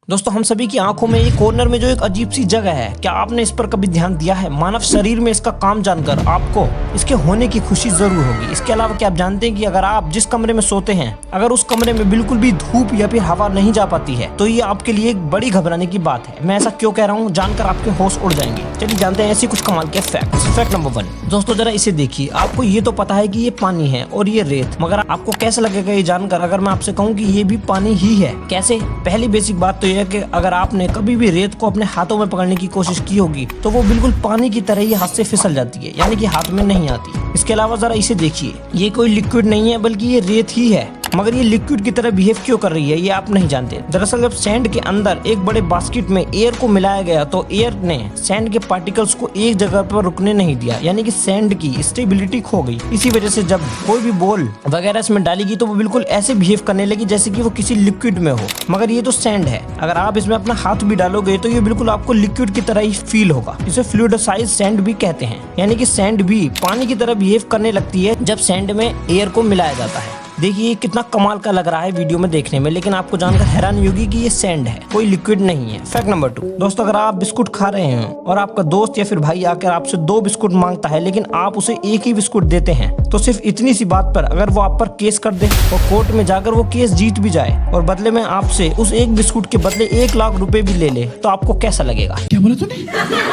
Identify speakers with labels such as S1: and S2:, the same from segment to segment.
S1: दोस्तों हम सभी की आंखों में ये कॉर्नर में जो एक अजीब सी जगह है, क्या आपने इस पर कभी ध्यान दिया है? मानव शरीर में इसका काम जानकर आपको इसके होने की खुशी जरूर होगी। इसके अलावा क्या आप जानते हैं कि अगर आप जिस कमरे में सोते हैं, अगर उस कमरे में बिल्कुल भी धूप या फिर हवा नहीं जा पाती है तो ये आपके लिए एक बड़ी घबराने की बात है। मैं ऐसा क्यों कह रहा हूँ, जानकर आपके होश उड़ जाएंगे। चलिए जानते हैं ऐसी कुछ कमाल के फैक्ट। Fact number 1। दोस्तों जरा इसे देखिए, आपको ये तो पता है कि ये पानी है और ये रेत, मगर आपको कैसा लगेगा ये जानकर अगर मैं आपसे कहूँ कि ये भी पानी ही है? कैसे? पहली बेसिक बात तो यह है कि अगर आपने कभी भी रेत को अपने हाथों में पकड़ने की कोशिश की होगी तो वो बिल्कुल पानी की तरह ही हाथ से फिसल जाती है, यानी कि हाथ में नहीं आती। इसके अलावा जरा इसे देखिए, ये कोई लिक्विड नहीं है बल्कि ये रेत ही है, मगर ये लिक्विड की तरह बिहेव क्यों कर रही है ये आप नहीं जानते। दरअसल जब सैंड के अंदर एक बड़े बास्केट में एयर को मिलाया गया तो एयर ने सैंड के पार्टिकल्स को एक जगह पर रुकने नहीं दिया, यानी कि सैंड की स्टेबिलिटी खो गई। इसी वजह से जब कोई भी बॉल वगैरह इसमें डालेगी तो वो बिल्कुल ऐसे बिहेव करने लगी जैसे कि वो किसी लिक्विड में हो, मगर ये तो सैंड है। अगर आप इसमें अपना हाथ भी डालोगे तो ये बिल्कुल आपको लिक्विड की तरह ही फील होगा। इसे फ्लूइडाइज्ड सैंड भी कहते हैं, यानी कि सैंड भी पानी की तरह बिहेव करने लगती है जब सैंड में एयर को मिलाया जाता है। देखिए कितना कमाल का लग रहा है वीडियो में देखने में, लेकिन आपको जानकर हैरानी होगी कि ये सैंड है, कोई लिक्विड नहीं है। Fact number 2। दोस्तों अगर आप बिस्कुट खा रहे हैं और आपका दोस्त या फिर भाई आकर आपसे 2 बिस्कुट मांगता है लेकिन आप उसे एक ही बिस्कुट देते हैं, तो सिर्फ इतनी सी बात पर अगर वो आप पर केस कर दे और कोर्ट में जाकर वो केस जीत भी जाए और बदले में आपसे उस एक बिस्कुट के बदले 1 लाख रुपए भी ले ले, तो आपको कैसा लगेगा?
S2: क्या बोला तूने?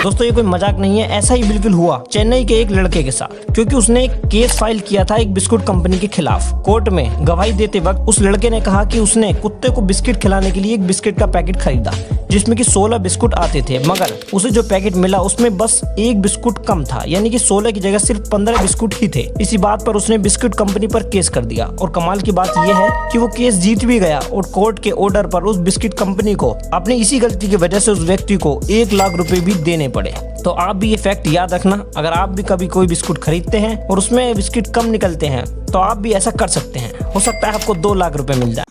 S1: दोस्तों ये कोई मजाक नहीं है, ऐसा ही बिल्कुल हुआ चेन्नई के एक लड़के के साथ, क्योंकि उसने एक केस फाइल किया था एक बिस्कुट कंपनी के खिलाफ। कोर्ट में गवाही देते वक्त उस लड़के ने कहा कि उसने कुत्ते को बिस्किट खिलाने के लिए एक बिस्किट का पैकेट खरीदा जिसमें कि 16 बिस्कुट आते थे, मगर उसे जो पैकेट मिला उसमें बस 1 बिस्कुट कम था, यानी कि 16 की जगह सिर्फ 15 बिस्कुट ही थे। इसी बात पर उसने बिस्कुट कंपनी पर केस कर दिया और कमाल की बात यह है कि वो केस जीत भी गया और कोर्ट के ऑर्डर पर उस बिस्किट कंपनी को अपनी इसी गलती की वजह से उस व्यक्ति को 1 लाख रुपए भी देने पड़े। तो आप भी ये फैक्ट याद रखना, अगर आप भी कभी कोई बिस्कुट खरीदते हैं और उसमें बिस्किट कम निकलते हैं तो आप भी ऐसा कर सकते हैं, हो सकता है आपको 2 लाख रुपए मिल जाए।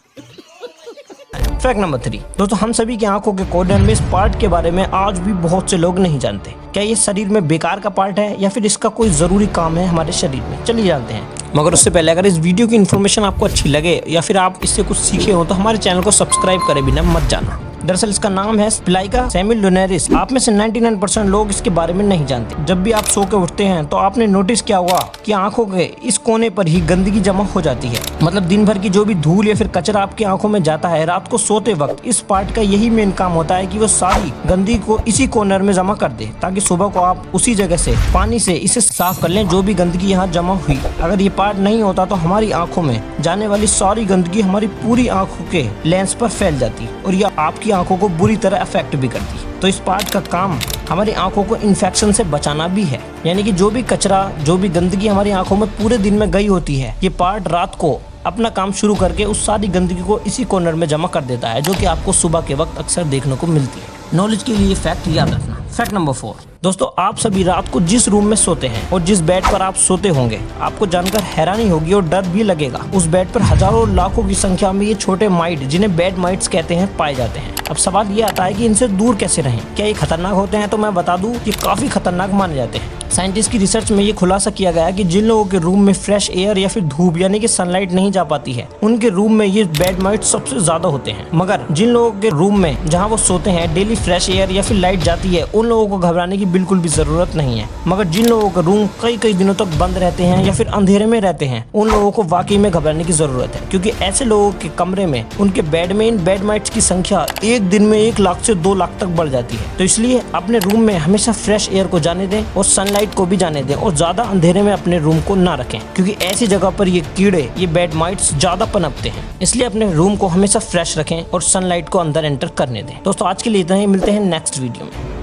S1: Fact number 3। दोस्तों हम सभी की आंखों के कॉर्नर में इस पार्ट के बारे में आज भी बहुत से लोग नहीं जानते। क्या ये शरीर में बेकार का पार्ट है या फिर इसका कोई जरूरी काम है हमारे शरीर में? चलिए जानते हैं। मगर उससे पहले अगर इस वीडियो की इन्फॉर्मेशन आपको अच्छी लगे या फिर आप इससे कुछ सीखे हो तो हमारे चैनल को सब्सक्राइब करे बिना मत जाना। दरअसल इसका नाम है स्पिलाइका सेमिलुनरिस। आप में से 99% लोग इसके बारे में नहीं जानते। जब भी आप सो के उठते हैं तो आपने नोटिस किया होगा कि आंखों के इस कोने पर ही गंदगी जमा हो जाती है, मतलब दिन भर की जो भी धूल या फिर कचरा आपकी आंखों में जाता है, रात को सोते वक्त इस पार्ट का यही मेन काम होता है कि वो सारी गंदगी को इसी कॉर्नर में जमा कर दे, ताकि सुबह को आप उसी जगह से पानी से इसे साफ कर लें जो भी गंदगी यहाँ जमा हुई। अगर ये पार्ट नहीं होता तो हमारी आंखों में जाने वाली सारी गंदगी हमारी पूरी आंखों के लेंस पर फैल जाती और यह आपकी आंखों को बुरी तरह अफेक्ट भी करती। तो इस पार्ट का काम हमारी आंखों को इन्फेक्शन से बचाना भी है, यानी कि जो भी कचरा जो भी गंदगी हमारी आंखों में पूरे दिन में गई होती है, ये पार्ट रात को अपना काम शुरू करके उस सारी गंदगी को इसी कॉर्नर में जमा कर देता है, जो कि आपको सुबह के वक्त अक्सर देखने को मिलती है। नॉलेज के लिए फैक्ट याद रखना। Fact number 4। दोस्तों आप सभी रात को जिस रूम में सोते हैं और जिस बेड पर आप सोते होंगे, आपको जानकर हैरानी होगी और डर भी लगेगा। उस बेड पर हजारों लाखों की संख्या में ये छोटे माइट, जिन्हें बेड माइट्स कहते हैं, पाए जाते हैं। अब सवाल ये आता है कि इनसे दूर कैसे रहें? क्या ये खतरनाक होते हैं? तो मैं बता दूं कि काफी खतरनाक माने जाते हैं। साइंटिस्ट की रिसर्च में ये खुलासा किया गया है कि जिन लोगों के रूम में फ्रेश एयर या फिर धूप यानी कि सनलाइट नहीं जा पाती है, उनके रूम में ये बेड माइट सबसे ज्यादा होते हैं। मगर जिन लोगों के रूम में जहां वो सोते हैं डेली फ्रेश एयर या फिर लाइट जाती है, उन लोगों को घबराने की बिल्कुल भी जरूरत नहीं है। मगर जिन लोगों के रूम कई दिनों तक बंद रहते हैं या फिर अंधेरे में रहते हैं, उन लोगों को वाकई में घबराने की जरूरत है, क्योंकि ऐसे लोगों के कमरे में उनके बेड में इन बेड माइट्स की संख्या एक दिन में 1 लाख से 2 लाख तक बढ़ जाती है। तो इसलिए अपने रूम में हमेशा फ्रेश एयर को जाने दें और सनलाइट को भी जाने दें और ज्यादा अंधेरे में अपने रूम को ना रखें, क्योंकि ऐसी जगह पर ये कीड़े, ये बेड माइट्स ज्यादा पनपते हैं। इसलिए अपने रूम को हमेशा फ्रेश रखें और सनलाइट को अंदर एंटर करने दें। दोस्तों आज के लिए इतना ही, मिलते हैं नेक्स्ट वीडियो में।